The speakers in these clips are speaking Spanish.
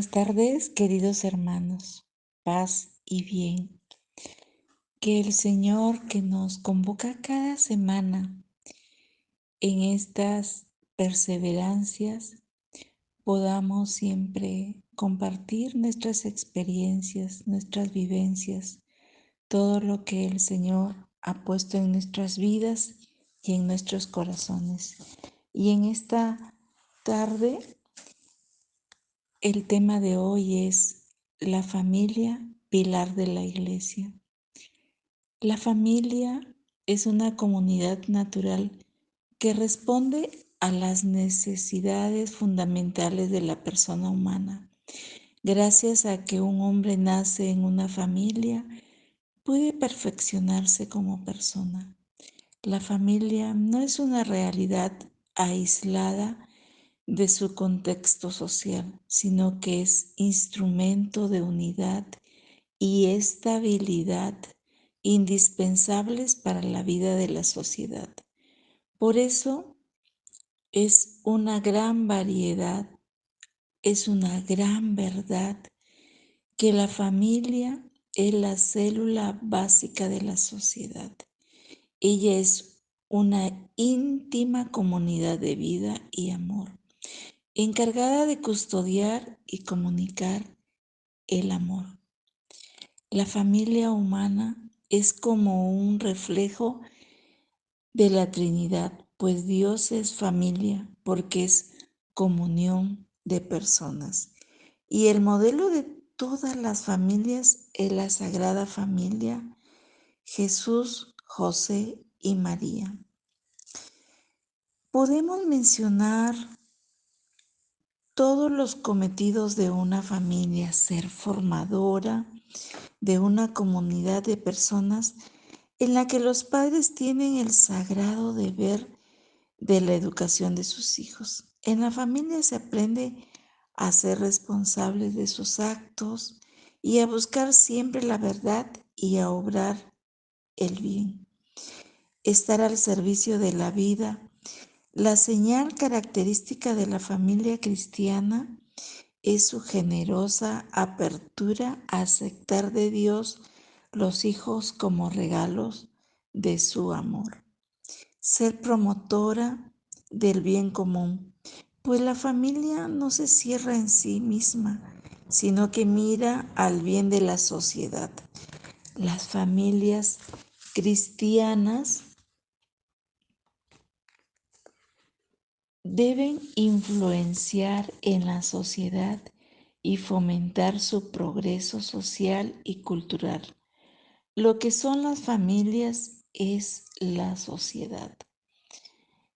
Buenas tardes, queridos hermanos, paz y bien. Que el Señor que nos convoca cada semana en estas perseverancias podamos siempre compartir nuestras experiencias, nuestras vivencias, todo lo que el Señor ha puesto en nuestras vidas y en nuestros corazones. Y en esta tarde el tema de hoy es la familia, pilar de la iglesia. La familia es una comunidad natural que responde a las necesidades fundamentales de la persona humana. Gracias a que un hombre nace en una familia, puede perfeccionarse como persona. La familia no es una realidad aislada de su contexto social, sino que es instrumento de unidad y estabilidad indispensables para la vida de la sociedad. Por eso es una gran variedad, es una gran verdad que la familia es la célula básica de la sociedad. Ella es una íntima comunidad de vida y amor, encargada de custodiar y comunicar el amor. La familia humana es como un reflejo de la Trinidad, pues Dios es familia porque es comunión de personas. Y el modelo de todas las familias es la Sagrada Familia, Jesús, José y María. Podemos mencionar todos los cometidos de una familia: ser formadora de una comunidad de personas en la que los padres tienen el sagrado deber de la educación de sus hijos. En la familia se aprende a ser responsables de sus actos y a buscar siempre la verdad y a obrar el bien. Estar al servicio de la vida. La señal característica de la familia cristiana es su generosa apertura a aceptar de Dios los hijos como regalos de su amor. Ser promotora del bien común, pues la familia no se cierra en sí misma, sino que mira al bien de la sociedad. Las familias cristianas deben influenciar en la sociedad y fomentar su progreso social y cultural. Lo que son las familias es la sociedad.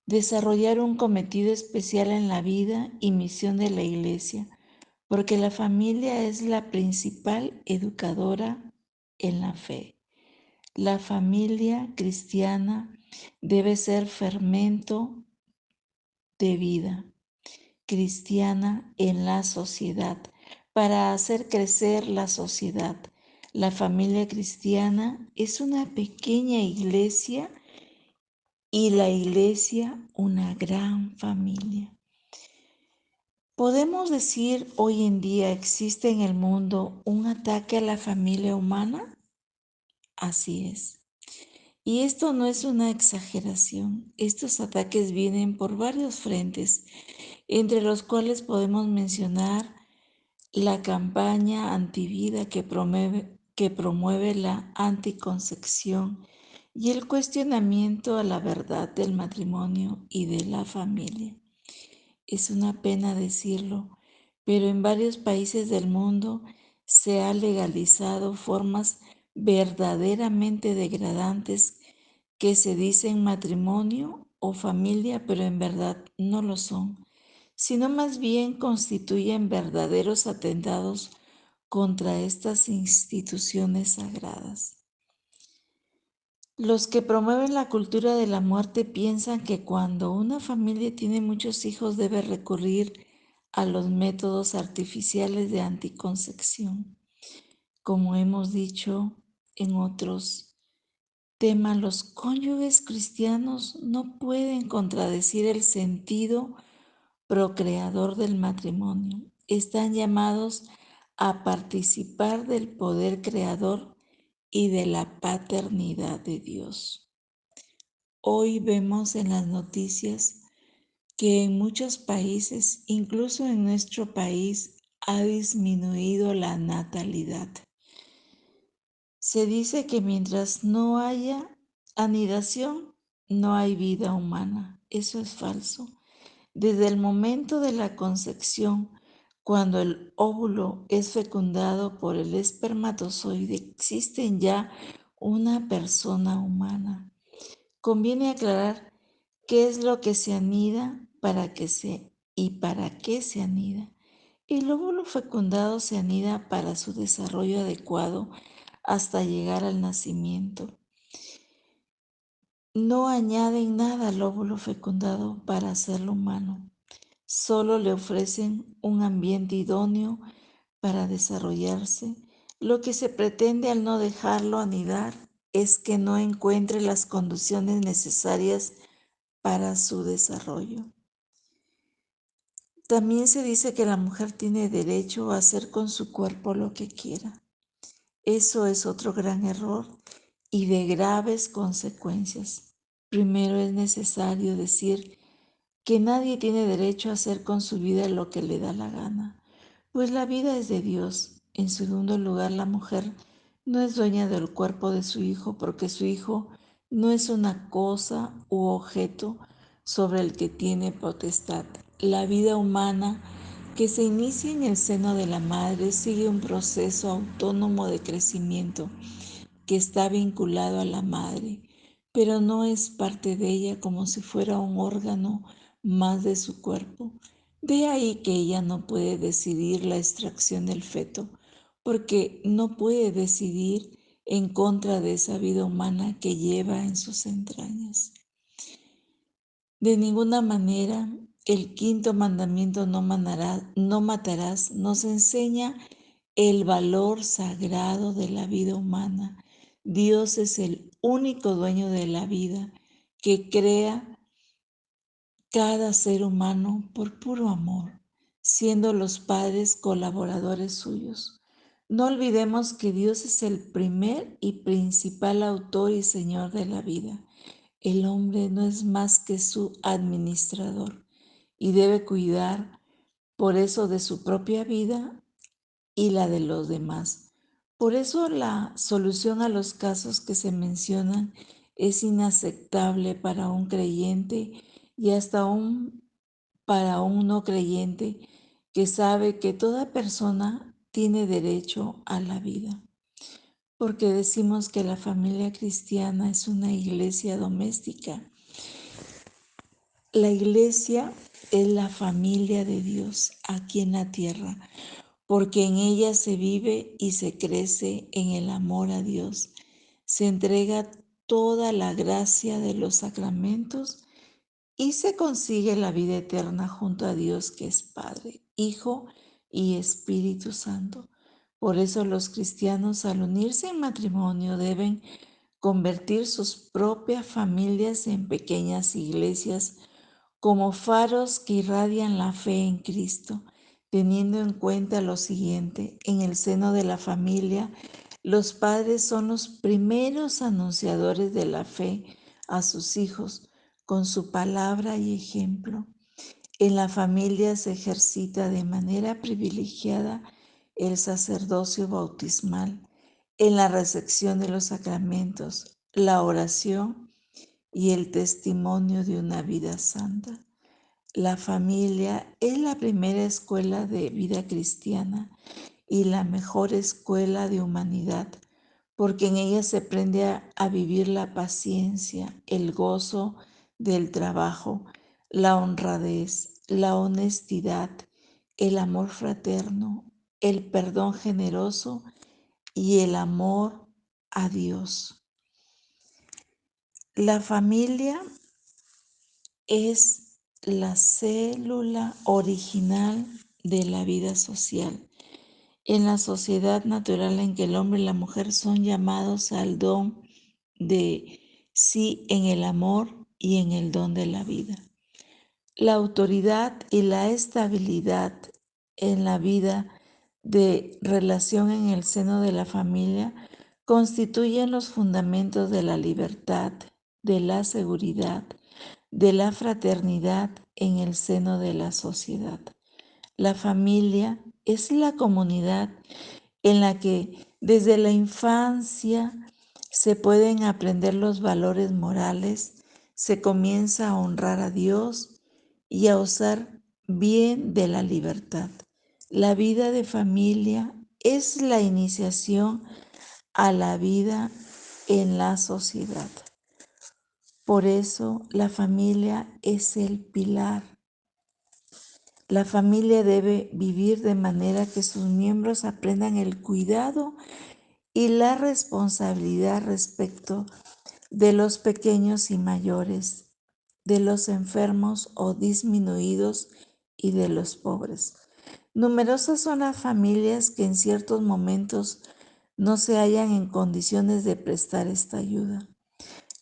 Desarrollar un cometido especial en la vida y misión de la Iglesia, porque la familia es la principal educadora en la fe. La familia cristiana debe ser fermento de vida cristiana en la sociedad, para hacer crecer la sociedad. La familia cristiana es una pequeña iglesia y la iglesia una gran familia. ¿Podemos decir hoy en día existe en el mundo un ataque a la familia humana? Así es. Y esto no es una exageración. Estos ataques vienen por varios frentes, entre los cuales podemos mencionar la campaña antivida que promueve la anticoncepción y el cuestionamiento a la verdad del matrimonio y de la familia. Es una pena decirlo, pero en varios países del mundo se ha legalizado formas verdaderamente degradantes que se dicen matrimonio o familia, pero en verdad no lo son, sino más bien constituyen verdaderos atentados contra estas instituciones sagradas. Los que promueven la cultura de la muerte piensan que cuando una familia tiene muchos hijos debe recurrir a los métodos artificiales de anticoncepción. Como hemos dicho en otros temas, los cónyuges cristianos no pueden contradecir el sentido procreador del matrimonio. están llamados a participar del poder creador y de la paternidad de Dios. Hoy vemos en las noticias que en muchos países, incluso en nuestro país, ha disminuido la natalidad. Se dice que mientras no haya anidación, no hay vida humana. Eso es falso. Desde el momento de la concepción, cuando el óvulo es fecundado por el espermatozoide, existe ya una persona humana. Conviene aclarar qué es lo que se anida y para qué se anida. El óvulo fecundado se anida para su desarrollo adecuado hasta llegar al nacimiento. No añaden nada al óvulo fecundado para hacerlo humano. Solo le ofrecen un ambiente idóneo para desarrollarse. Lo que se pretende al no dejarlo anidar es que no encuentre las condiciones necesarias para su desarrollo. También se dice que la mujer tiene derecho a hacer con su cuerpo lo que quiera. Eso es otro gran error y de graves consecuencias. Primero es necesario decir que nadie tiene derecho a hacer con su vida lo que le da la gana, pues la vida es de Dios. En segundo lugar, la mujer no es dueña del cuerpo de su hijo, porque su hijo no es una cosa u objeto sobre el que tiene potestad. La vida humana que se inicia en el seno de la madre sigue un proceso autónomo de crecimiento que está vinculado a la madre, pero no es parte de ella como si fuera un órgano más de su cuerpo. De ahí que ella no puede decidir la extracción del feto, porque no puede decidir en contra de esa vida humana que lleva en sus entrañas. De ninguna manera, el quinto mandamiento no matarás nos enseña el valor sagrado de la vida humana. Dios es el único dueño de la vida que crea cada ser humano por puro amor, siendo los padres colaboradores suyos. No olvidemos que Dios es el primer y principal autor y señor de la vida. El hombre no es más que su administrador y debe cuidar por eso de su propia vida y la de los demás. Por eso la solución a los casos que se mencionan es inaceptable para un creyente y hasta para un no creyente que sabe que toda persona tiene derecho a la vida. Porque decimos que la familia cristiana es una iglesia doméstica. La iglesia es la familia de Dios aquí en la tierra, porque en ella se vive y se crece en el amor a Dios. Se entrega toda la gracia de los sacramentos y se consigue la vida eterna junto a Dios, que es Padre, Hijo y Espíritu Santo. Por eso los cristianos, al unirse en matrimonio, deben convertir sus propias familias en pequeñas iglesias como faros que irradian la fe en Cristo, teniendo en cuenta lo siguiente: en el seno de la familia, los padres son los primeros anunciadores de la fe a sus hijos con su palabra y ejemplo. En la familia se ejercita de manera privilegiada el sacerdocio bautismal, en la recepción de los sacramentos, la oración y el testimonio de una vida santa. La familia es la primera escuela de vida cristiana y la mejor escuela de humanidad, porque en ella se aprende a vivir la paciencia, el gozo del trabajo, la honradez, la honestidad, el amor fraterno, el perdón generoso y el amor a Dios. La familia es la célula original de la vida social. En la sociedad natural en que el hombre y la mujer son llamados al don de sí en el amor y en el don de la vida. La autoridad y la estabilidad en la vida de relación en el seno de la familia constituyen los fundamentos de la libertad, de la seguridad, de la fraternidad en el seno de la sociedad. La familia es la comunidad en la que desde la infancia se pueden aprender los valores morales, se comienza a honrar a Dios y a usar bien de la libertad. La vida de familia es la iniciación a la vida en la sociedad. Por eso la familia es el pilar. La familia debe vivir de manera que sus miembros aprendan el cuidado y la responsabilidad respecto de los pequeños y mayores, de los enfermos o disminuidos y de los pobres. Numerosas son las familias que en ciertos momentos no se hallan en condiciones de prestar esta ayuda.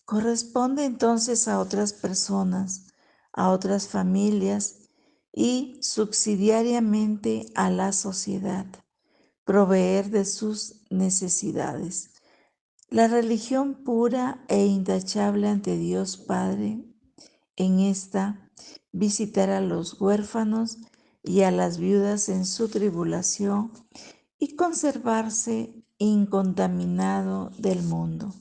Corresponde entonces a otras personas, a otras familias y subsidiariamente a la sociedad proveer de sus necesidades. La religión pura e intachable ante Dios Padre, en esta, visitar a los huérfanos y a las viudas en su tribulación y conservarse incontaminado del mundo.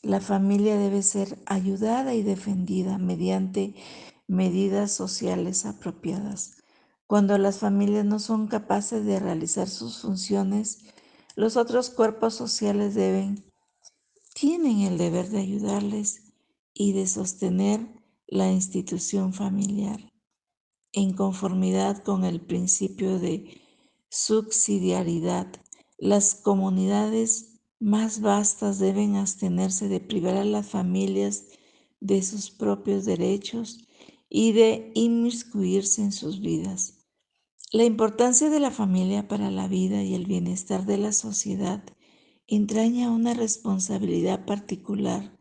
La familia debe ser ayudada y defendida mediante medidas sociales apropiadas. Cuando las familias no son capaces de realizar sus funciones, los otros cuerpos sociales tienen el deber de ayudarles y de sostener la institución familiar en conformidad con el principio de subsidiariedad. Las comunidades más vastas deben abstenerse de privar a las familias de sus propios derechos y de inmiscuirse en sus vidas. La importancia de la familia para la vida y el bienestar de la sociedad entraña una responsabilidad particular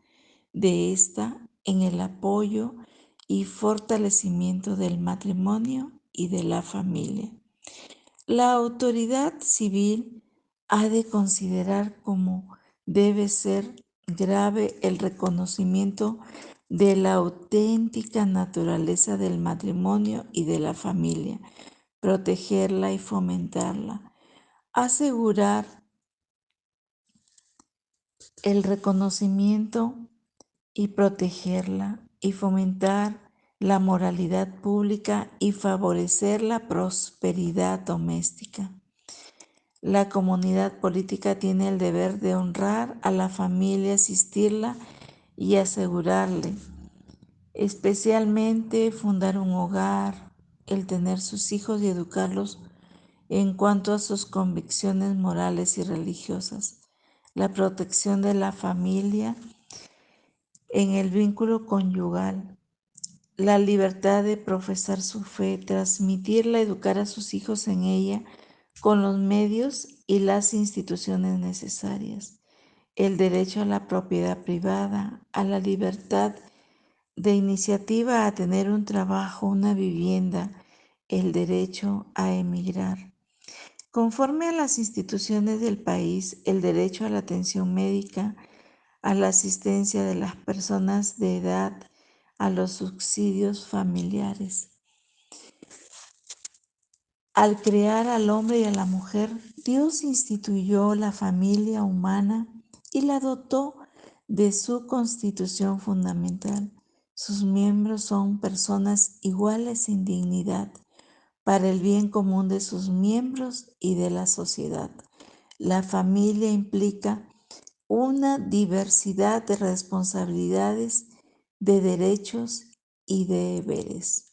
de esta en el apoyo y fortalecimiento del matrimonio y de la familia. La autoridad civil ha de considerar como debe ser grave el reconocimiento de la auténtica naturaleza del matrimonio y de la familia, protegerla y fomentarla, asegurar el reconocimiento y protegerla y fomentar la moralidad pública y favorecer la prosperidad doméstica. La comunidad política tiene el deber de honrar a la familia, asistirla y asegurarle, especialmente fundar un hogar, el tener sus hijos y educarlos en cuanto a sus convicciones morales y religiosas, la protección de la familia en el vínculo conyugal, la libertad de profesar su fe, transmitirla, educar a sus hijos en ella con los medios y las instituciones necesarias, el derecho a la propiedad privada, a la libertad de iniciativa, a tener un trabajo, una vivienda, el derecho a emigrar. Conforme a las instituciones del país, el derecho a la atención médica, a la asistencia de las personas de edad, a los subsidios familiares. Al crear al hombre y a la mujer, Dios instituyó la familia humana y la dotó de su constitución fundamental. Sus miembros son personas iguales en dignidad para el bien común de sus miembros y de la sociedad. La familia implica una diversidad de responsabilidades, de derechos y de deberes.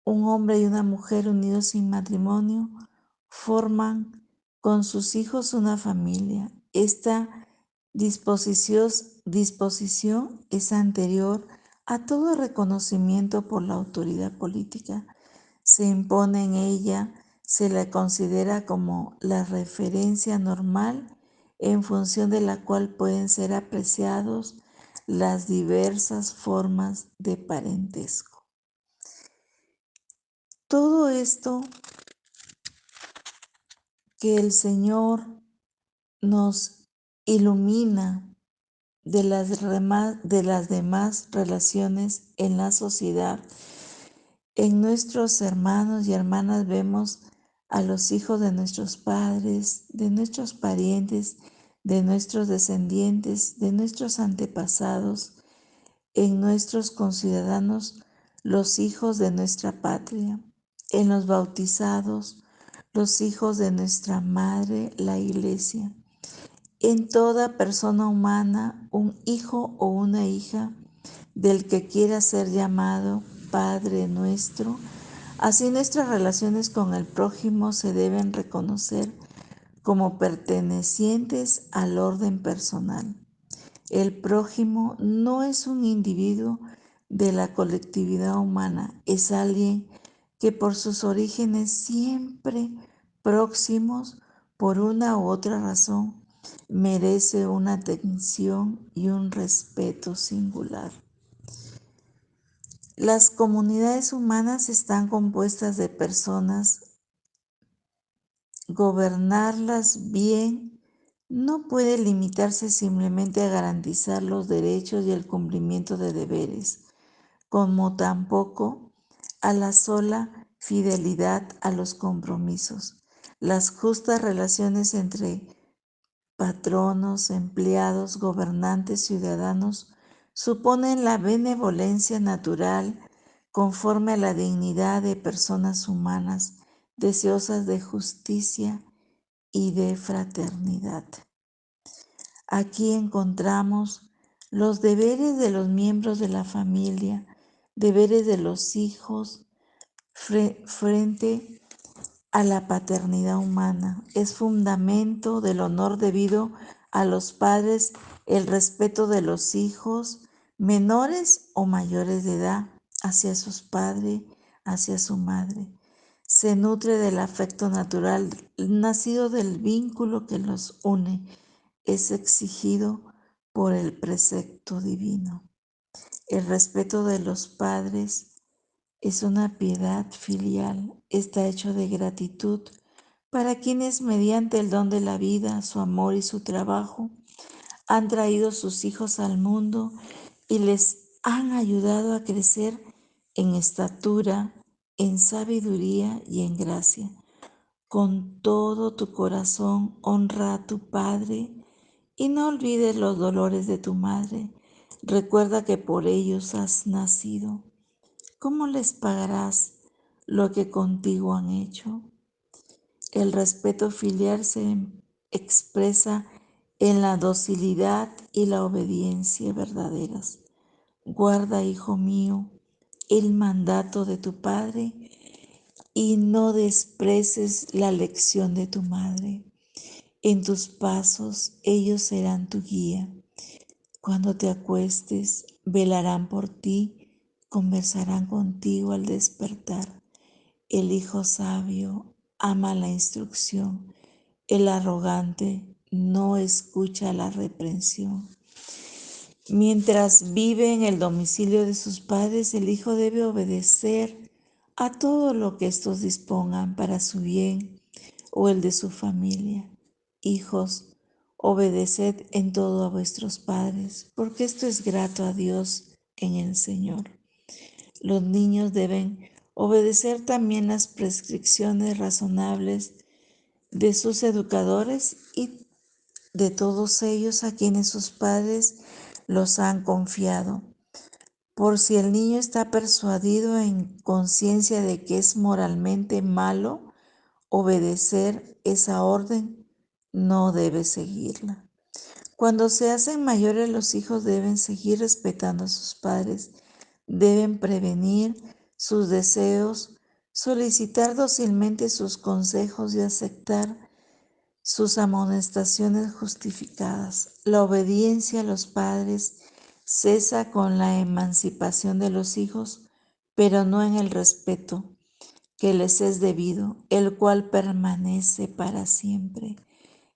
Un hombre y una mujer unidos sin matrimonio forman con sus hijos una familia. Esta disposición es anterior a todo reconocimiento por la autoridad política. Se impone en ella, se la considera como la referencia normal en función de la cual pueden ser apreciados las diversas formas de parentesco. Todo esto que el Señor nos ilumina de las demás relaciones en la sociedad. En nuestros hermanos y hermanas vemos a los hijos de nuestros padres, de nuestros parientes, de nuestros descendientes, de nuestros antepasados, en nuestros conciudadanos, los hijos de nuestra patria, en los bautizados, los hijos de nuestra madre, la Iglesia. En toda persona humana, un hijo o una hija del que quiera ser llamado Padre nuestro. Así nuestras relaciones con el prójimo se deben reconocer como pertenecientes al orden personal. El prójimo no es un individuo de la colectividad humana, es alguien que por sus orígenes siempre próximos, por una u otra razón, merece una atención y un respeto singular. Las comunidades humanas están compuestas de personas. Gobernarlas bien no puede limitarse simplemente a garantizar los derechos y el cumplimiento de deberes, como tampoco a la sola fidelidad a los compromisos. Las justas relaciones entre patronos, empleados, gobernantes, ciudadanos, suponen la benevolencia natural conforme a la dignidad de personas humanas deseosas de justicia y de fraternidad. Aquí encontramos los deberes de los miembros de la familia, deberes de los hijos frente a la paternidad humana. Es fundamento del honor debido a los padres el respeto de los hijos menores o mayores de edad hacia sus padres, hacia su madre. Se nutre del afecto natural nacido del vínculo que los une. Es exigido por el precepto divino. El respeto de los padres es una piedad filial, está hecho de gratitud para quienes mediante el don de la vida, su amor y su trabajo han traído sus hijos al mundo y les han ayudado a crecer en estatura, en sabiduría y en gracia. Con todo tu corazón honra a tu Padre y no olvides los dolores de tu madre. Recuerda que por ellos has nacido. ¿Cómo les pagarás lo que contigo han hecho? El respeto filial se expresa en la docilidad y la obediencia verdaderas. Guarda, hijo mío, el mandato de tu padre y no desprecies la lección de tu madre. En tus pasos ellos serán tu guía. Cuando te acuestes, velarán por ti, conversarán contigo al despertar. El hijo sabio ama la instrucción, el arrogante no escucha la reprensión. Mientras vive en el domicilio de sus padres, el hijo debe obedecer a todo lo que estos dispongan para su bien o el de su familia. Hijos, obedeced en todo a vuestros padres, porque esto es grato a Dios en el Señor. Los niños deben obedecer también las prescripciones razonables de sus educadores y de todos ellos a quienes sus padres los han confiado. Por si el niño está persuadido en conciencia de que es moralmente malo obedecer esa orden, no debe seguirla. Cuando se hacen mayores, los hijos deben seguir respetando a sus padres, deben prevenir sus deseos, solicitar dócilmente sus consejos y aceptar sus amonestaciones justificadas. La obediencia a los padres cesa con la emancipación de los hijos, pero no en el respeto que les es debido, el cual permanece para siempre.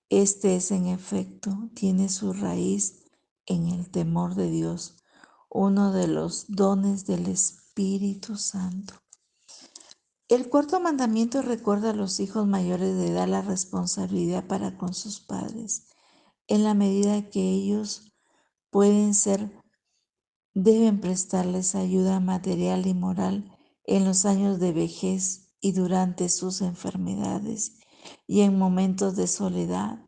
Este es, en efecto, tiene su raíz en el temor de Dios, uno de los dones del Espíritu Santo. El cuarto mandamiento recuerda a los hijos mayores de edad la responsabilidad para con sus padres. En la medida que ellos deben prestarles ayuda material y moral en los años de vejez y durante sus enfermedades y en momentos de soledad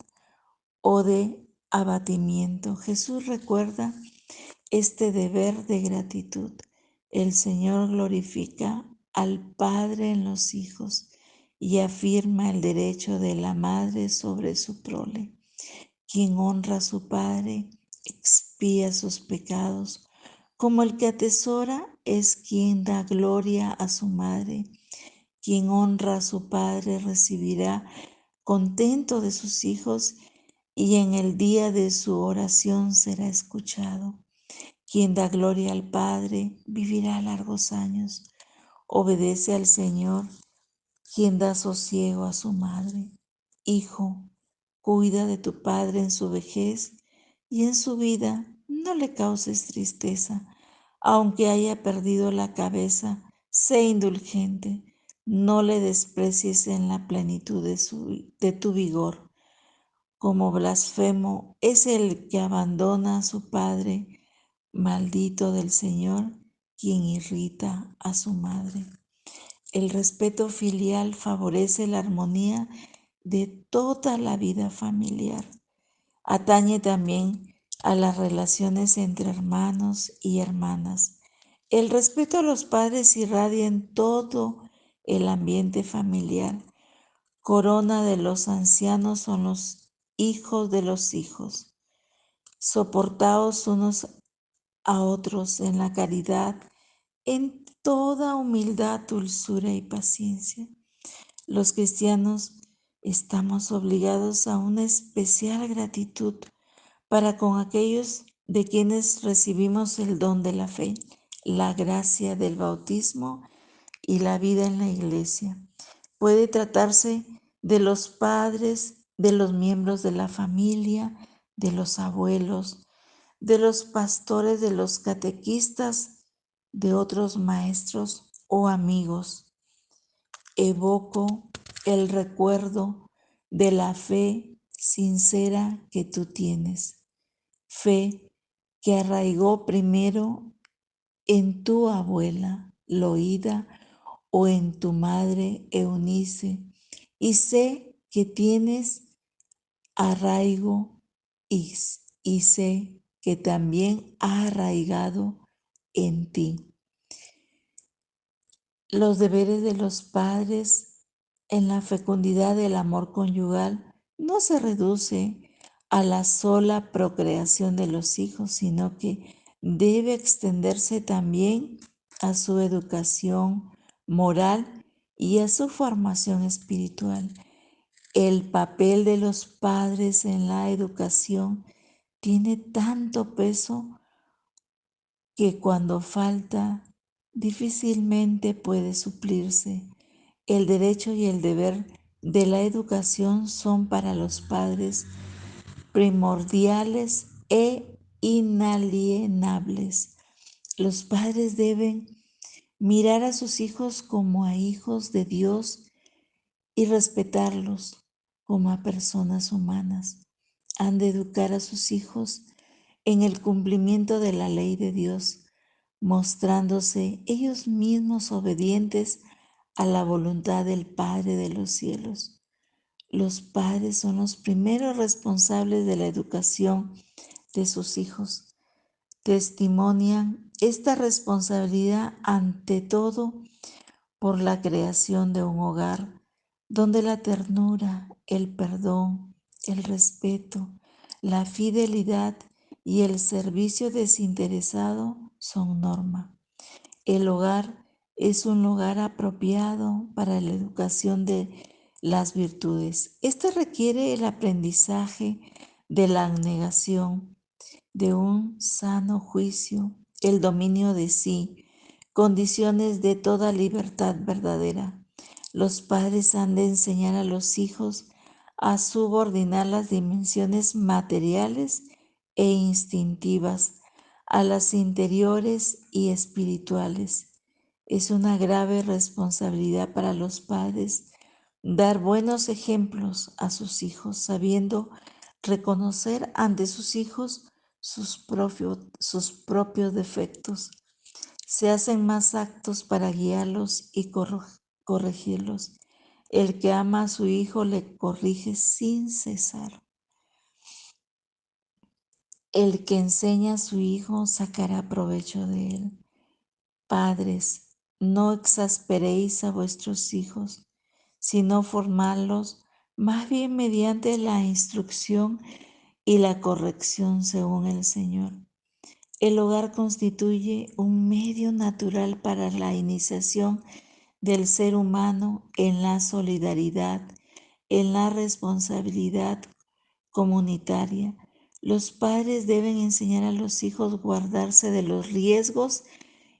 o de abatimiento. Jesús recuerda este deber de gratitud. El Señor glorifica al Padre en los hijos y afirma el derecho de la madre sobre su prole. Quien honra a su padre expía sus pecados, como el que atesora es quien da gloria a su madre. Quien honra a su padre recibirá contento de sus hijos y en el día de su oración será escuchado. Quien da gloria al Padre vivirá largos años. Obedece al Señor, quien da sosiego a su madre. Hijo, cuida de tu padre en su vejez y en su vida no le causes tristeza. Aunque haya perdido la cabeza, sé indulgente. No le desprecies en la plenitud de tu vigor. Como blasfemo es el que abandona a su padre, maldito del Señor, quien irrita a su madre. El respeto filial favorece la armonía de toda la vida familiar. Atañe también a las relaciones entre hermanos y hermanas. El respeto a los padres irradia en todo el ambiente familiar. Corona de los ancianos son los hijos de los hijos. Soportaos unos a otros en la caridad, en toda humildad, dulzura y paciencia. Los cristianos estamos obligados a una especial gratitud para con aquellos de quienes recibimos el don de la fe, la gracia del bautismo y la vida en la iglesia. Puede tratarse de los padres, de los miembros de la familia, de los abuelos, de los pastores, de los catequistas, de otros maestros o amigos. Evoco el recuerdo de la fe sincera que tú tienes, fe que arraigó primero en tu abuela Loída o en tu madre Eunice, y sé que tienes arraigo y sé que también ha arraigado en ti. Los deberes de los padres en la fecundidad del amor conyugal no se reduce a la sola procreación de los hijos, sino que debe extenderse también a su educación moral y a su formación espiritual. El papel de los padres en la educación tiene tanto peso que cuando falta difícilmente puede suplirse. El derecho y el deber de la educación son para los padres primordiales e inalienables. Los padres deben mirar a sus hijos como a hijos de Dios y respetarlos como a personas humanas. Han de educar a sus hijos en el cumplimiento de la ley de Dios, mostrándose ellos mismos obedientes a la voluntad del Padre de los cielos. Los padres son los primeros responsables de la educación de sus hijos. Testimonian esta responsabilidad ante todo por la creación de un hogar donde la ternura, el perdón, el respeto, la fidelidad y el servicio desinteresado son norma. El hogar es un lugar apropiado para la educación de las virtudes. Esta requiere el aprendizaje de la abnegación, de un sano juicio, el dominio de sí, condiciones de toda libertad verdadera. Los padres han de enseñar a los hijos a subordinar las dimensiones materiales e instintivas a las interiores y espirituales. Es una grave responsabilidad para los padres dar buenos ejemplos a sus hijos, sabiendo reconocer ante sus hijos sus propios defectos. Se hacen más actos para guiarlos y corregirlos. El que ama a su hijo le corrige sin cesar. El que enseña a su hijo sacará provecho de él. Padres, no exasperéis a vuestros hijos, sino formadlos más bien mediante la instrucción y la corrección según el Señor. El hogar constituye un medio natural para la iniciación del ser humano en la solidaridad, en la responsabilidad comunitaria. Los padres deben enseñar a los hijos a guardarse de los riesgos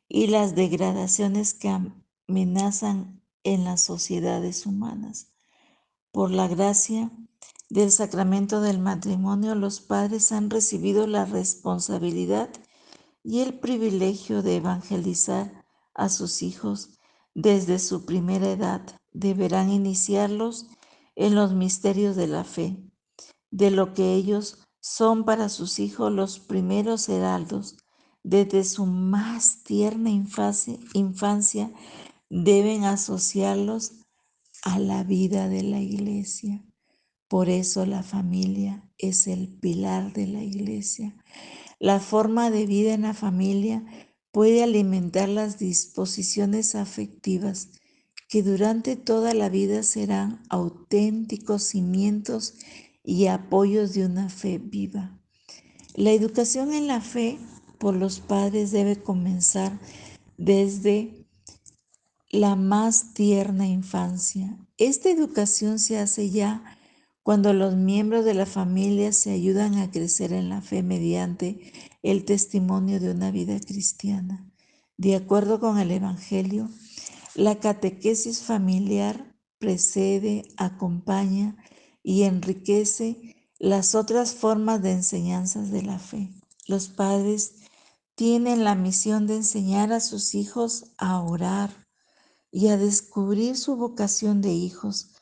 y las degradaciones que amenazan en las sociedades humanas. Por la gracia del sacramento del matrimonio, los padres han recibido la responsabilidad y el privilegio de evangelizar a sus hijos desde su primera edad. Deberán iniciarlos en los misterios de la fe, de lo que ellos son para sus hijos los primeros heraldos. Desde su más tierna infancia deben asociarlos a la vida de la iglesia. Por eso la familia es el pilar de la iglesia. La forma de vida en la familia puede alimentar las disposiciones afectivas que durante toda la vida serán auténticos cimientos y apoyos de una fe viva. La educación en la fe por los padres debe comenzar desde la más tierna infancia. Esta educación se hace ya cuando los miembros de la familia se ayudan a crecer en la fe mediante el testimonio de una vida cristiana. De acuerdo con el Evangelio, la catequesis familiar precede, acompaña y enriquece las otras formas de enseñanzas de la fe. Los padres tienen la misión de enseñar a sus hijos a orar y a descubrir su vocación de hijos.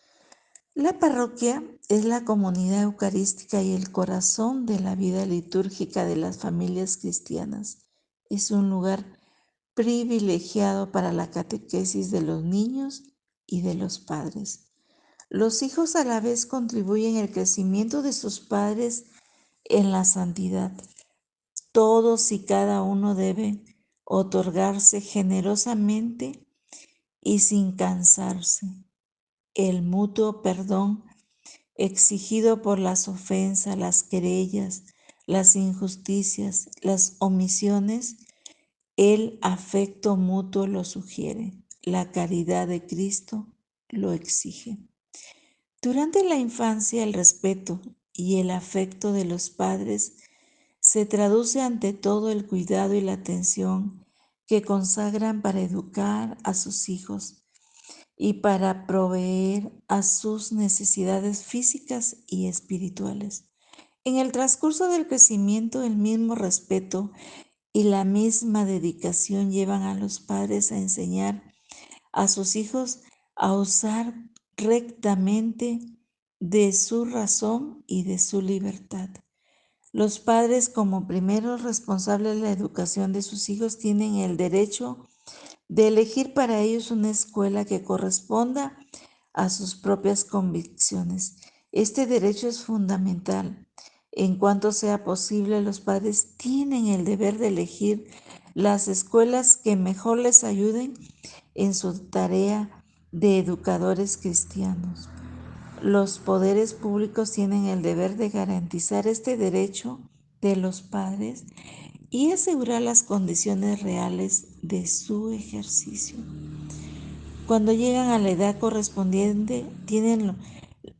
La parroquia es la comunidad eucarística y el corazón de la vida litúrgica de las familias cristianas. Es un lugar privilegiado para la catequesis de los niños y de los padres. Los hijos a la vez contribuyen al crecimiento de sus padres en la santidad. Todos y cada uno deben otorgarse generosamente y sin cansarse el mutuo perdón exigido por las ofensas, las querellas, las injusticias, las omisiones. El afecto mutuo lo sugiere, la caridad de Cristo lo exige. Durante la infancia, el respeto y el afecto de los padres se traduce ante todo el cuidado y la atención que consagran para educar a sus hijos y para proveer a sus necesidades físicas y espirituales. En el transcurso del crecimiento, el mismo respeto y la misma dedicación llevan a los padres a enseñar a sus hijos a usar rectamente de su razón y de su libertad. Los padres, como primeros responsables de la educación de sus hijos, tienen el derecho de elegir para ellos una escuela que corresponda a sus propias convicciones. Este derecho es fundamental. En cuanto sea posible, los padres tienen el deber de elegir las escuelas que mejor les ayuden en su tarea de educadores cristianos. Los poderes públicos tienen el deber de garantizar este derecho de los padres y asegurar las condiciones reales de su ejercicio. Cuando llegan a la edad correspondiente,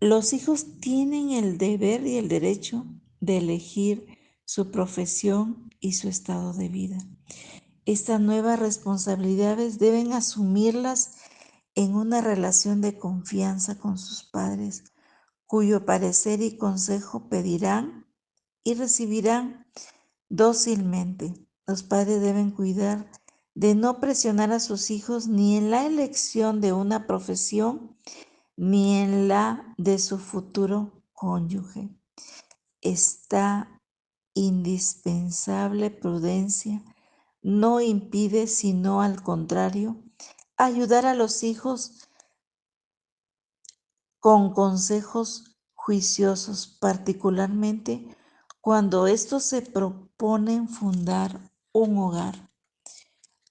los hijos tienen el deber y el derecho de elegir su profesión y su estado de vida. Estas nuevas responsabilidades deben asumirlas en una relación de confianza con sus padres, cuyo parecer y consejo pedirán y recibirán dócilmente. Los padres deben cuidar de no presionar a sus hijos ni en la elección de una profesión ni en la de su futuro cónyuge. Esta indispensable prudencia no impide, sino al contrario, ayudar a los hijos con consejos juiciosos, particularmente cuando estos se proponen fundar un hogar.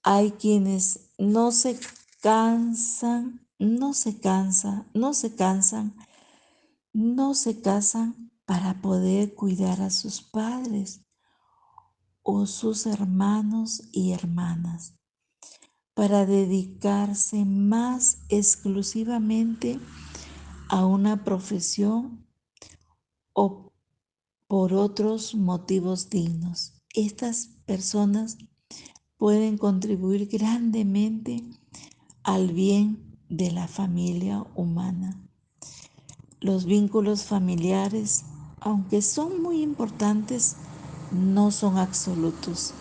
Hay quienes no se casan para poder cuidar a sus padres o sus hermanos y hermanas, para dedicarse más exclusivamente a una profesión o por otros motivos dignos. Estas personas pueden contribuir grandemente al bien de la familia humana. Los vínculos familiares, aunque son muy importantes, no son absolutos.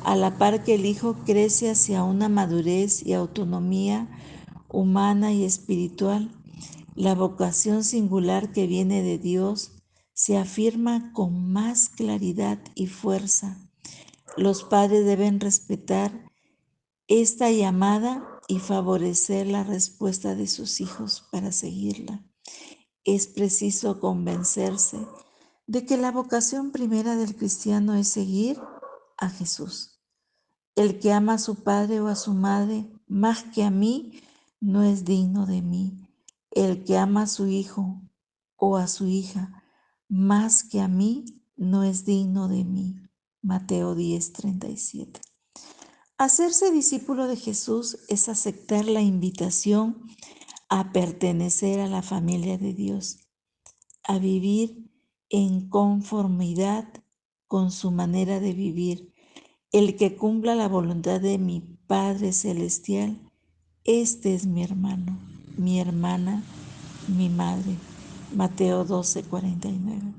A la par que el hijo crece hacia una madurez y autonomía humana y espiritual, la vocación singular que viene de Dios se afirma con más claridad y fuerza. Los padres deben respetar esta llamada y favorecer la respuesta de sus hijos para seguirla. Es preciso convencerse de que la vocación primera del cristiano es seguir a Jesús. El que ama a su padre o a su madre más que a mí no es digno de mí. El que ama a su hijo o a su hija más que a mí no es digno de mí. Mateo 10:37. Hacerse discípulo de Jesús es aceptar la invitación a pertenecer a la familia de Dios, a vivir en conformidad con su manera de vivir. El que cumpla la voluntad de mi Padre Celestial, este es mi hermano, mi hermana, mi madre. Mateo 12:49.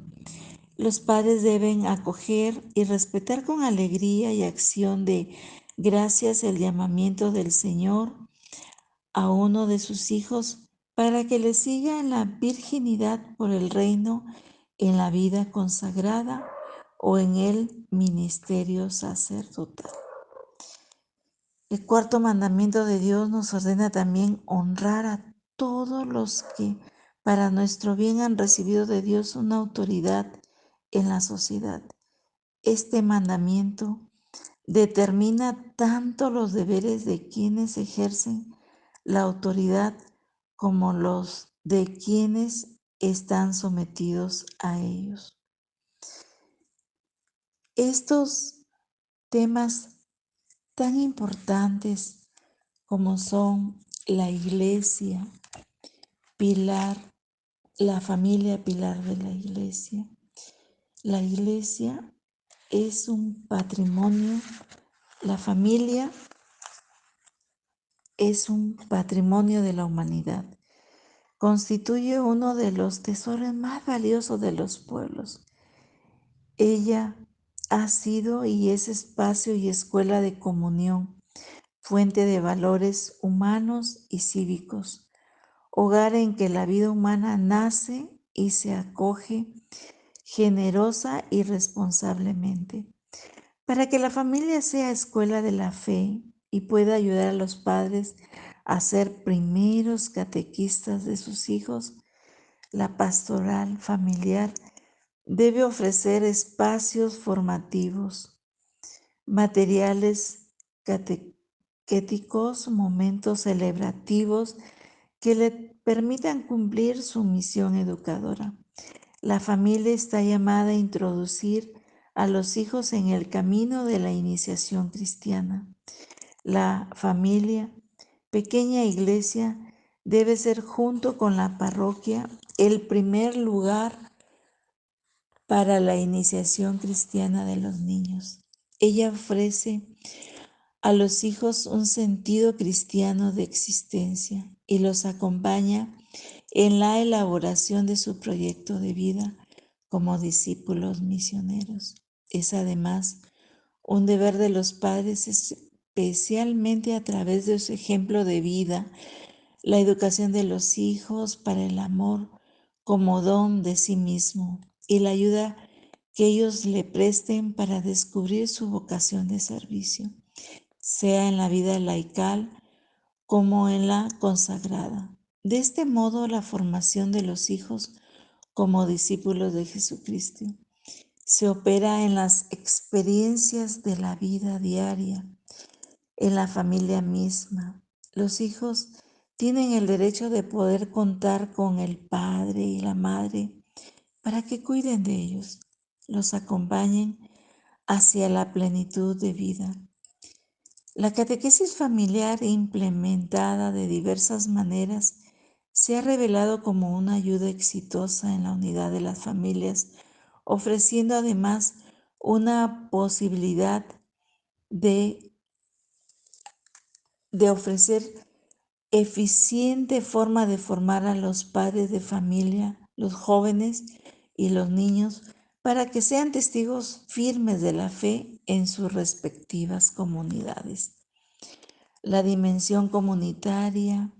Los padres deben acoger y respetar con alegría y acción de gracias el llamamiento del Señor a uno de sus hijos para que le siga en la virginidad por el reino, en la vida consagrada o en el ministerio sacerdotal. El cuarto mandamiento de Dios nos ordena también honrar a todos los que para nuestro bien han recibido de Dios una autoridad en la sociedad. Este mandamiento determina tanto los deberes de quienes ejercen la autoridad como los de quienes están sometidos a ellos. Estos temas tan importantes como son la iglesia, pilar, la familia pilar de la iglesia. La iglesia es un patrimonio, la familia es un patrimonio de la humanidad. Constituye uno de los tesoros más valiosos de los pueblos. Ella ha sido y es espacio y escuela de comunión, fuente de valores humanos y cívicos, hogar en que la vida humana nace y se acoge generosa y responsablemente. Para que la familia sea escuela de la fe y pueda ayudar a los padres a ser primeros catequistas de sus hijos, la pastoral familiar debe ofrecer espacios formativos, materiales catequéticos, momentos celebrativos que le permitan cumplir su misión educadora. La familia está llamada a introducir a los hijos en el camino de la iniciación cristiana. La familia, pequeña iglesia, debe ser junto con la parroquia el primer lugar para la iniciación cristiana de los niños. Ella ofrece a los hijos un sentido cristiano de existencia y los acompaña en la elaboración de su proyecto de vida como discípulos misioneros. Es además un deber de los padres especialmente a través de su ejemplo de vida, la educación de los hijos para el amor como don de sí mismo y la ayuda que ellos le presten para descubrir su vocación de servicio, sea en la vida laical como en la consagrada. De este modo, la formación de los hijos como discípulos de Jesucristo se opera en las experiencias de la vida diaria, en la familia misma. Los hijos tienen el derecho de poder contar con el padre y la madre para que cuiden de ellos, los acompañen hacia la plenitud de vida. La catequesis familiar implementada de diversas maneras se ha revelado como una ayuda exitosa en la unidad de las familias, ofreciendo además una posibilidad de, ofrecer eficiente forma de formar a los padres de familia, los jóvenes y los niños para que sean testigos firmes de la fe en sus respectivas comunidades. La dimensión comunitaria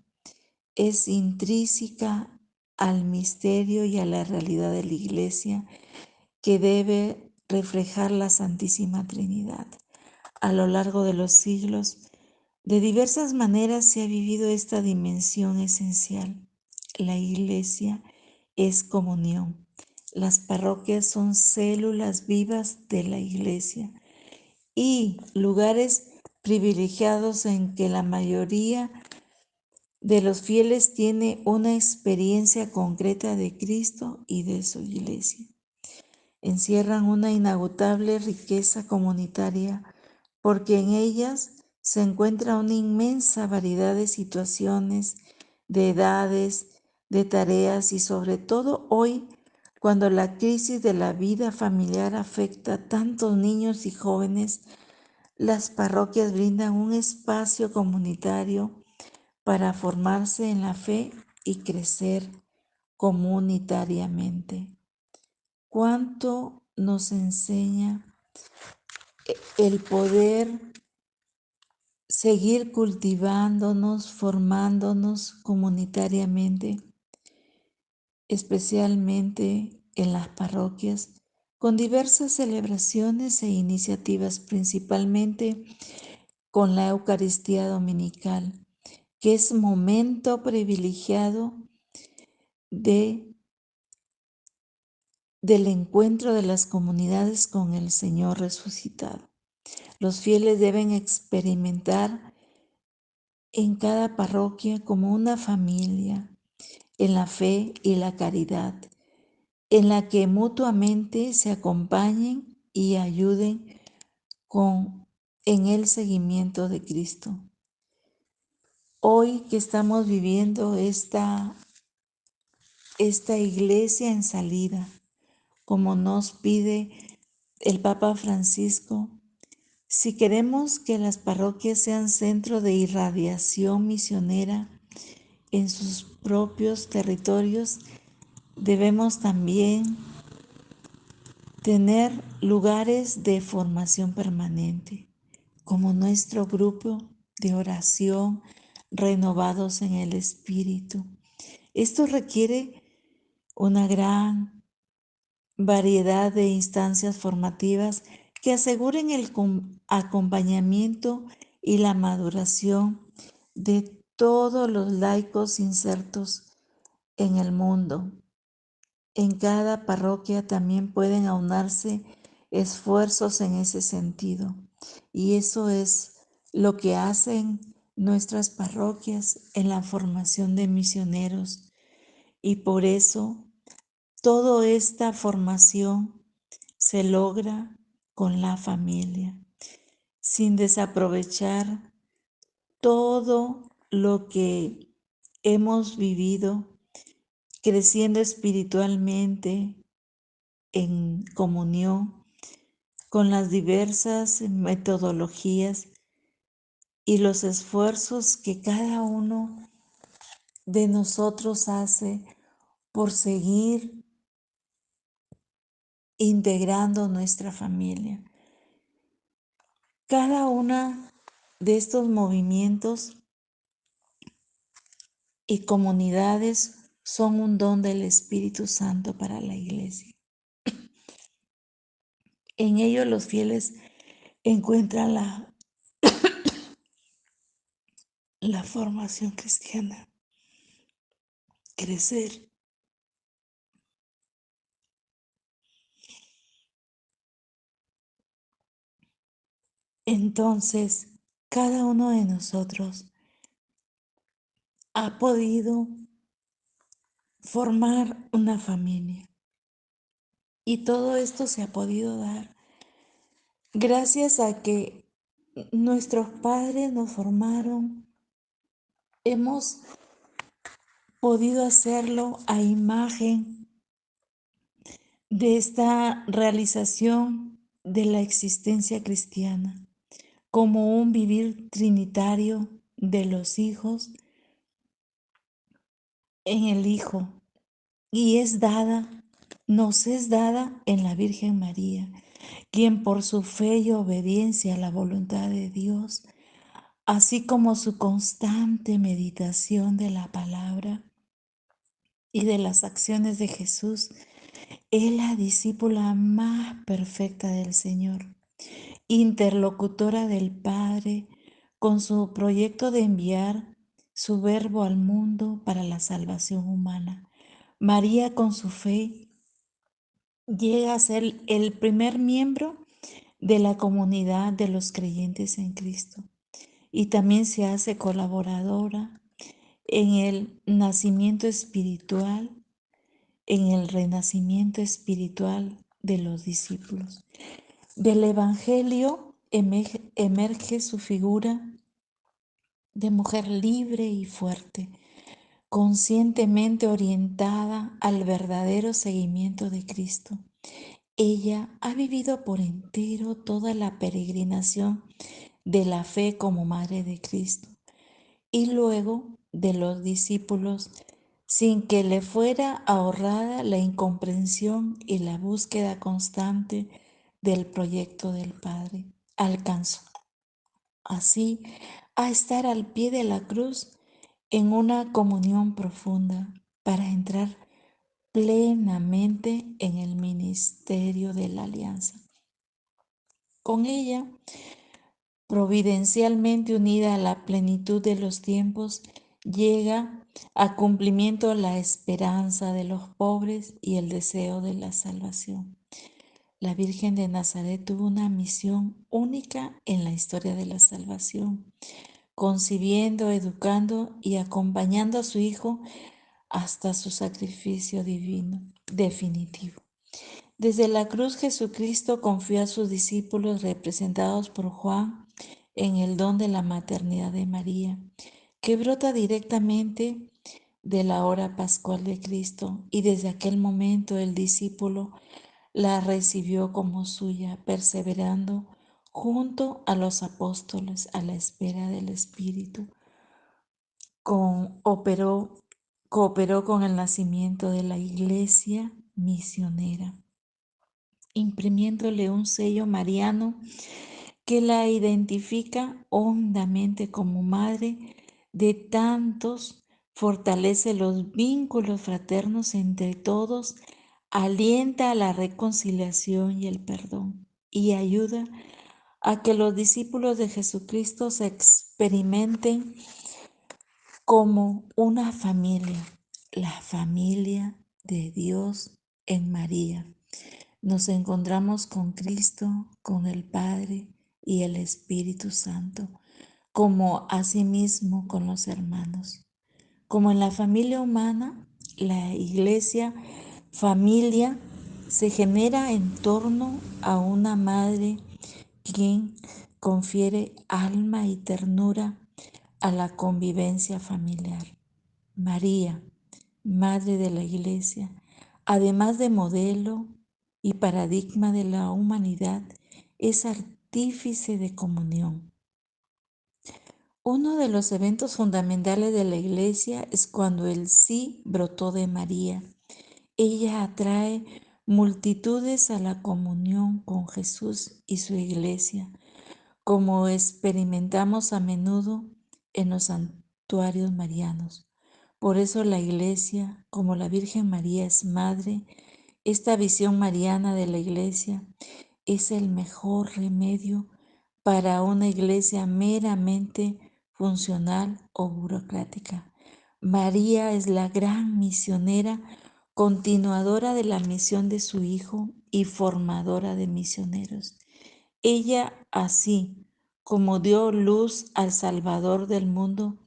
es intrínseca al misterio y a la realidad de la Iglesia que debe reflejar la Santísima Trinidad. A lo largo de los siglos, de diversas maneras se ha vivido esta dimensión esencial. La Iglesia es comunión. Las parroquias son células vivas de la Iglesia y lugares privilegiados en que la mayoría de los fieles tiene una experiencia concreta de Cristo y de su Iglesia. Encierran una inagotable riqueza comunitaria porque en ellas se encuentra una inmensa variedad de situaciones, de edades, de tareas y sobre todo hoy, cuando la crisis de la vida familiar afecta a tantos niños y jóvenes, las parroquias brindan un espacio comunitario para formarse en la fe y crecer comunitariamente. ¿Cuánto nos enseña el poder seguir cultivándonos, formándonos comunitariamente, especialmente en las parroquias, con diversas celebraciones e iniciativas, principalmente con la Eucaristía Dominical, que es momento privilegiado del encuentro de las comunidades con el Señor resucitado. Los fieles deben experimentar en cada parroquia como una familia, en la fe y la caridad, en la que mutuamente se acompañen y ayuden en el seguimiento de Cristo. Hoy que estamos viviendo esta iglesia en salida, como nos pide el Papa Francisco, si queremos que las parroquias sean centro de irradiación misionera en sus propios territorios, debemos también tener lugares de formación permanente, como nuestro grupo de oración renovados en el Espíritu. Esto requiere una gran variedad de instancias formativas que aseguren el acompañamiento y la maduración de todos los laicos insertos en el mundo. En cada parroquia también pueden aunarse esfuerzos en ese sentido, y eso es lo que hacen nuestras parroquias en la formación de misioneros, y por eso toda esta formación se logra con la familia, sin desaprovechar todo lo que hemos vivido creciendo espiritualmente en comunión con las diversas metodologías y los esfuerzos que cada uno de nosotros hace por seguir integrando nuestra familia. Cada una de estos movimientos y comunidades son un don del Espíritu Santo para la Iglesia. En ellos los fieles encuentran la formación cristiana, crecer. Entonces, cada uno de nosotros ha podido formar una familia. Y todo esto se ha podido dar gracias a que nuestros padres nos formaron. Hemos podido hacerlo a imagen de esta realización de la existencia cristiana, como un vivir trinitario de los hijos en el Hijo, y nos es dada en la Virgen María, quien por su fe y obediencia a la voluntad de Dios, así como su constante meditación de la palabra y de las acciones de Jesús, es la discípula más perfecta del Señor, interlocutora del Padre con su proyecto de enviar su verbo al mundo para la salvación humana. María, con su fe, llega a ser el primer miembro de la comunidad de los creyentes en Cristo y también se hace colaboradora en el nacimiento espiritual, en el renacimiento espiritual de los discípulos. Del Evangelio emerge su figura de mujer libre y fuerte, conscientemente orientada al verdadero seguimiento de Cristo. Ella ha vivido por entero toda la peregrinación de la fe como Madre de Cristo y luego de los discípulos, sin que le fuera ahorrada la incomprensión y la búsqueda constante del proyecto del Padre. Alcanzó así a estar al pie de la cruz en una comunión profunda para entrar plenamente en el ministerio de la alianza. Con ella, providencialmente unida a la plenitud de los tiempos, llega a cumplimiento la esperanza de los pobres y el deseo de la salvación. La Virgen de Nazaret tuvo una misión única en la historia de la salvación, concibiendo, educando y acompañando a su Hijo hasta su sacrificio divino definitivo. Desde la cruz, Jesucristo confió a sus discípulos, representados por Juan, en el don de la maternidad de María, que brota directamente de la hora pascual de Cristo, y desde aquel momento el discípulo la recibió como suya, perseverando junto a los apóstoles a la espera del Espíritu. Cooperó con el nacimiento de la Iglesia misionera, imprimiéndole un sello mariano que la identifica hondamente como madre de tantos, fortalece los vínculos fraternos entre todos, alienta a la reconciliación y el perdón y ayuda a que los discípulos de Jesucristo se experimenten como una familia, la familia de Dios en María. Nos encontramos con Cristo, con el Padre y el Espíritu Santo, como asimismo con los hermanos. Como en la familia humana, la iglesia, familia, se genera en torno a una madre quien confiere alma y ternura a la convivencia familiar. María, Madre de la Iglesia, además de modelo y paradigma de la humanidad, es artífice de comunión. Uno de los eventos fundamentales de la Iglesia es cuando el sí brotó de María. Ella atrae multitudes a la comunión con Jesús y su Iglesia, como experimentamos a menudo en los santuarios marianos. Por eso la Iglesia, como la Virgen María es madre, esta visión mariana de la Iglesia es el mejor remedio para una iglesia meramente funcional o burocrática. María es la gran misionera, continuadora de la misión de su Hijo y formadora de misioneros. Ella, así como dio luz al Salvador del mundo,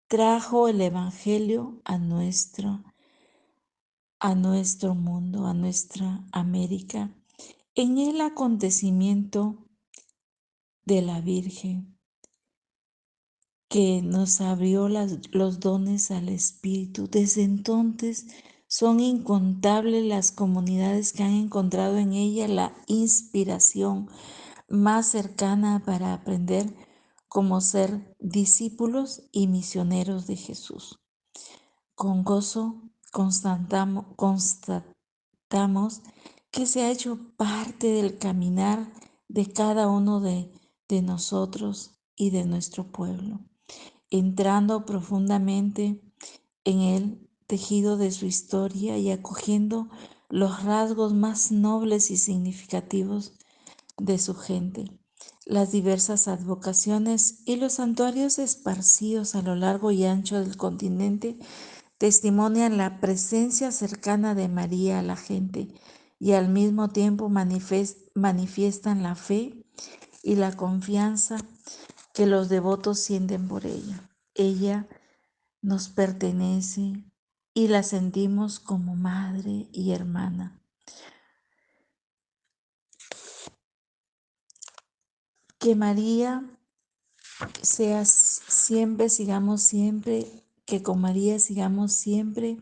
trajo el Evangelio a nuestro mundo, a nuestra América, en el acontecimiento de la Virgen, que nos abrió los dones al Espíritu. Desde entonces son incontables las comunidades que han encontrado en ella la inspiración más cercana para aprender cómo ser discípulos y misioneros de Jesús. Con gozo constatamos que se ha hecho parte del caminar de cada uno de nosotros y de nuestro pueblo, entrando profundamente en el tejido de su historia y acogiendo los rasgos más nobles y significativos de su gente. Las diversas advocaciones y los santuarios esparcidos a lo largo y ancho del continente testimonian la presencia cercana de María a la gente y al mismo tiempo manifiestan la fe y la confianza que los devotos sienten por ella. Ella nos pertenece y la sentimos como madre y hermana. Que María sea siempre, que con María sigamos siempre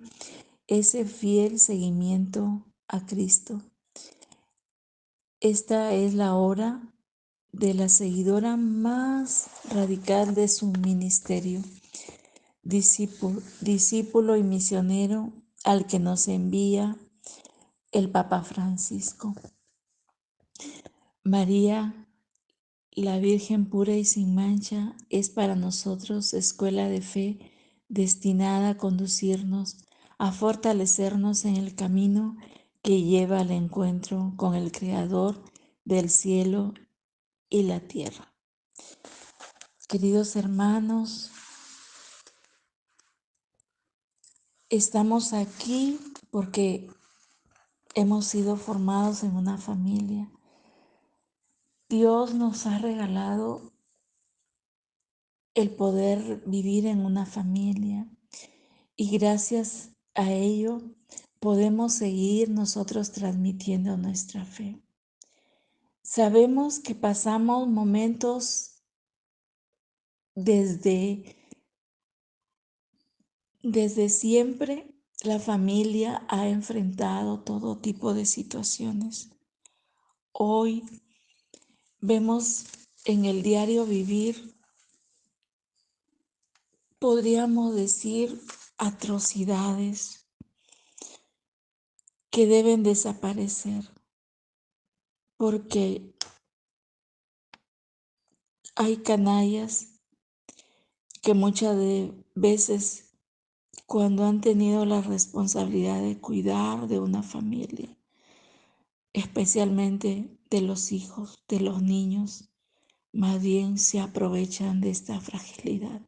ese fiel seguimiento a Cristo. Esta es la hora de la seguidora más radical de su ministerio, discípulo y misionero al que nos envía el Papa Francisco. María, la Virgen pura y sin mancha, es para nosotros escuela de fe destinada a conducirnos, a fortalecernos en el camino que lleva al encuentro con el Creador del cielo y la tierra. Queridos hermanos, estamos aquí porque hemos sido formados en una familia. Dios nos ha regalado el poder vivir en una familia y gracias a ello podemos seguir nosotros transmitiendo nuestra fe. Sabemos que pasamos momentos desde siempre. La familia ha enfrentado todo tipo de situaciones. Hoy vemos en el diario vivir, podríamos decir, atrocidades que deben desaparecer, porque hay canallas que muchas veces, cuando han tenido la responsabilidad de cuidar de una familia, especialmente de los hijos, de los niños, más bien se aprovechan de esta fragilidad.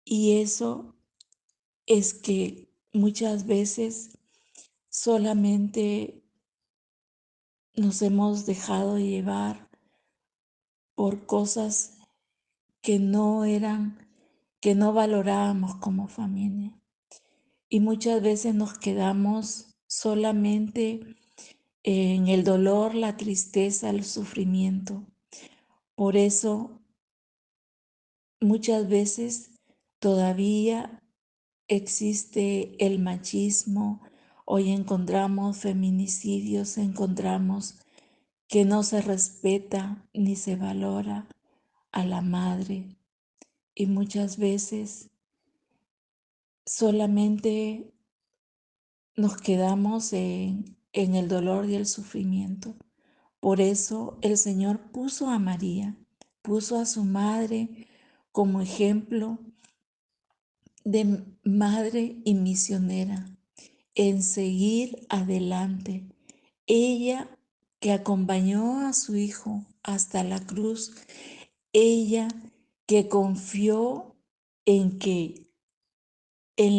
Y eso es que muchas veces solamente nos hemos dejado llevar por cosas que que no valorábamos como familia. Y muchas veces nos quedamos solamente en el dolor, la tristeza, el sufrimiento. Por eso, muchas veces todavía existe el machismo. Hoy encontramos feminicidios, encontramos que no se respeta ni se valora a la madre. Y muchas veces solamente nos quedamos en el dolor y el sufrimiento. Por eso el Señor puso a María, puso a su madre como ejemplo de madre y misionera en seguir adelante. Ella que acompañó a su hijo hasta la cruz, ella que confió en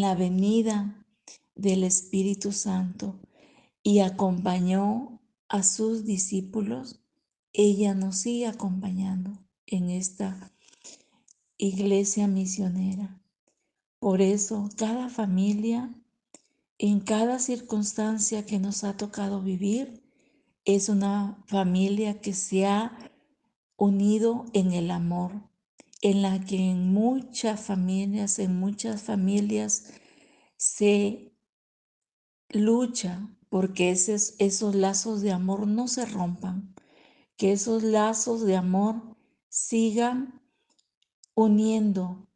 la venida del Espíritu Santo y acompañó a sus discípulos, ella nos sigue acompañando en esta iglesia misionera. Por eso, cada familia, en cada circunstancia que nos ha tocado vivir, es una familia que se ha unido en el amor, en la que en muchas familias se lucha porque esos lazos de amor no se rompan, que esos lazos de amor sigan uniendo,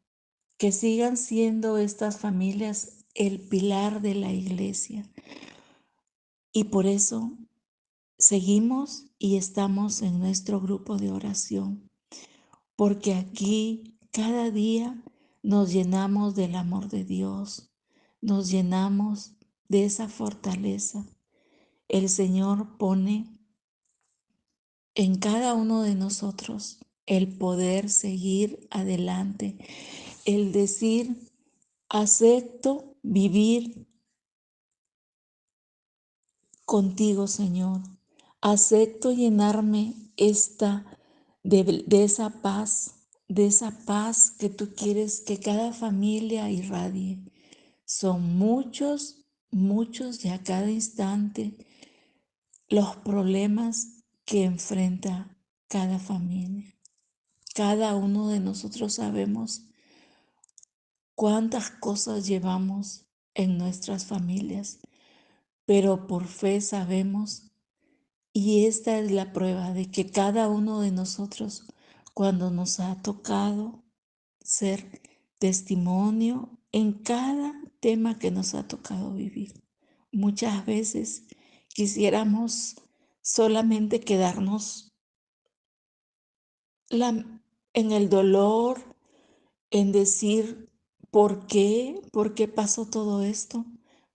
que sigan siendo estas familias el pilar de la iglesia. Y por eso seguimos y estamos en nuestro grupo de oración, porque aquí cada día nos llenamos del amor de Dios, nos llenamos de esa fortaleza. El Señor pone en cada uno de nosotros el poder seguir adelante, el decir, acepto vivir contigo, Señor. Acepto llenarme de esa paz que tú quieres que cada familia irradie. Son muchos, muchos y a cada instante los problemas que enfrenta cada familia. Cada uno de nosotros sabemos cuántas cosas llevamos en nuestras familias, pero por fe sabemos, y esta es la prueba de que cada uno de nosotros, cuando nos ha tocado ser testimonio en cada tema que nos ha tocado vivir, muchas veces quisiéramos solamente quedarnos en el dolor, en decir, por qué pasó todo esto?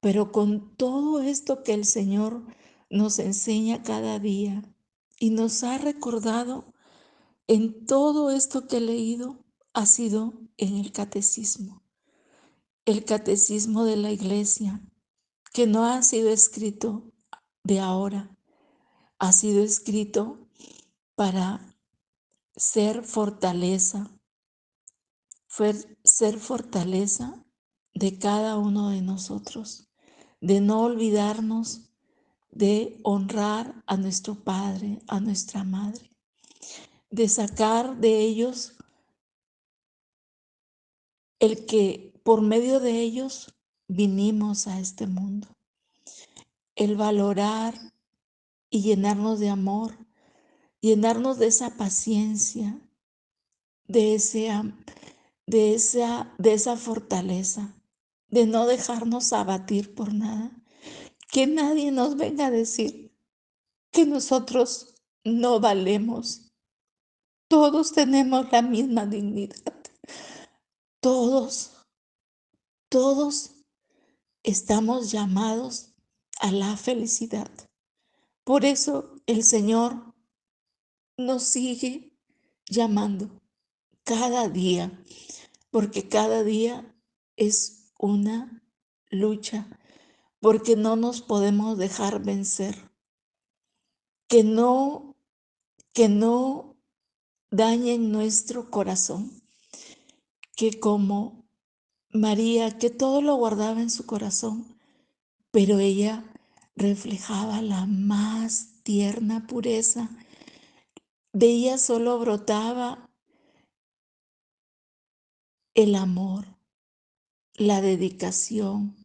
Pero con todo esto que el Señor nos enseña cada día y nos ha recordado en todo esto que he leído, ha sido en el catecismo de la iglesia, que no ha sido escrito de ahora, ha sido escrito para ser fortaleza, ser fortaleza de cada uno de nosotros, de no olvidarnos de honrar a nuestro Padre, a nuestra Madre, de sacar de ellos el que por medio de ellos vinimos a este mundo, el valorar y llenarnos de amor, llenarnos de esa paciencia, de de esa fortaleza, de no dejarnos abatir por nada. Que nadie nos venga a decir que nosotros no valemos. Todos tenemos la misma dignidad. Todos, todos estamos llamados a la felicidad. Por eso el Señor nos sigue llamando cada día, porque cada día es una lucha, porque no nos podemos dejar vencer, que no dañen nuestro corazón, que como María, que todo lo guardaba en su corazón, pero ella reflejaba la más tierna pureza. De ella solo brotaba el amor, la dedicación,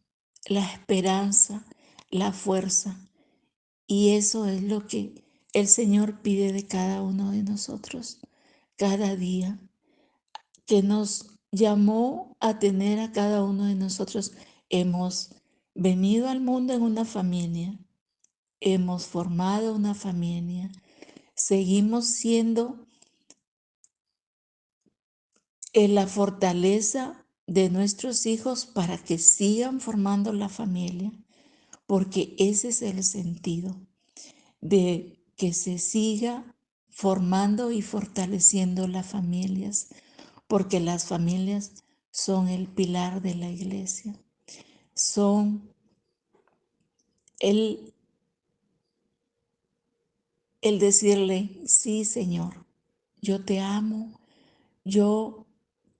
la esperanza, la fuerza. Y eso es lo que el Señor pide de cada uno de nosotros, cada día, que nos llamó a tener a cada uno de nosotros. Hemos venido al mundo en una familia, hemos formado una familia, Seguimos siendo en la fortaleza de nuestros hijos para que sigan formando la familia, porque ese es el sentido de que se siga formando y fortaleciendo las familias, porque las familias son el pilar de la iglesia, son el decirle, sí, Señor, yo te amo, yo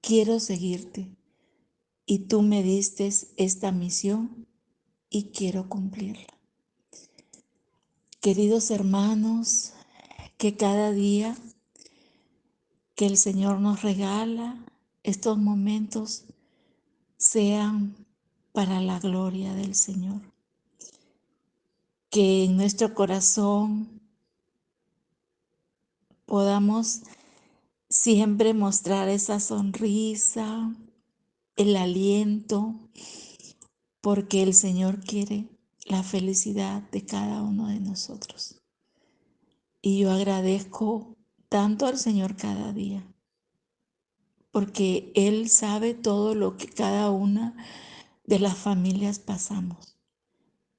quiero seguirte y tú me diste esta misión y quiero cumplirla. Queridos hermanos, que cada día que el Señor nos regala estos momentos sean para la gloria del Señor. Que en nuestro corazón podamos siempre mostrar esa sonrisa, el aliento, porque el Señor quiere la felicidad de cada uno de nosotros. Y yo agradezco tanto al Señor cada día, porque Él sabe todo lo que cada una de las familias pasamos,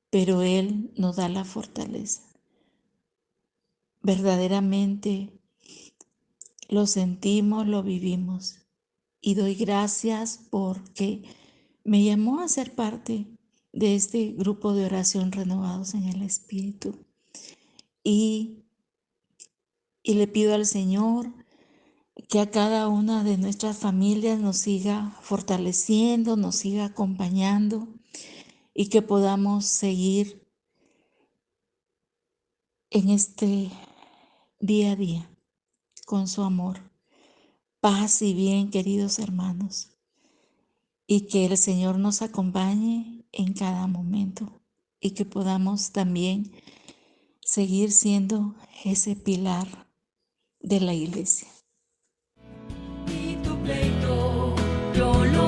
pero Él nos da la fortaleza. Verdaderamente lo sentimos, lo vivimos, y doy gracias porque me llamó a ser parte de este grupo de oración Renovados en el Espíritu. Y le pido al Señor que a cada una de nuestras familias nos siga fortaleciendo, nos siga acompañando y que podamos seguir en este día a día con su amor. Paz y bien, queridos hermanos, y que el Señor nos acompañe en cada momento y que podamos también seguir siendo ese pilar de la iglesia. Y tu pleito yo lo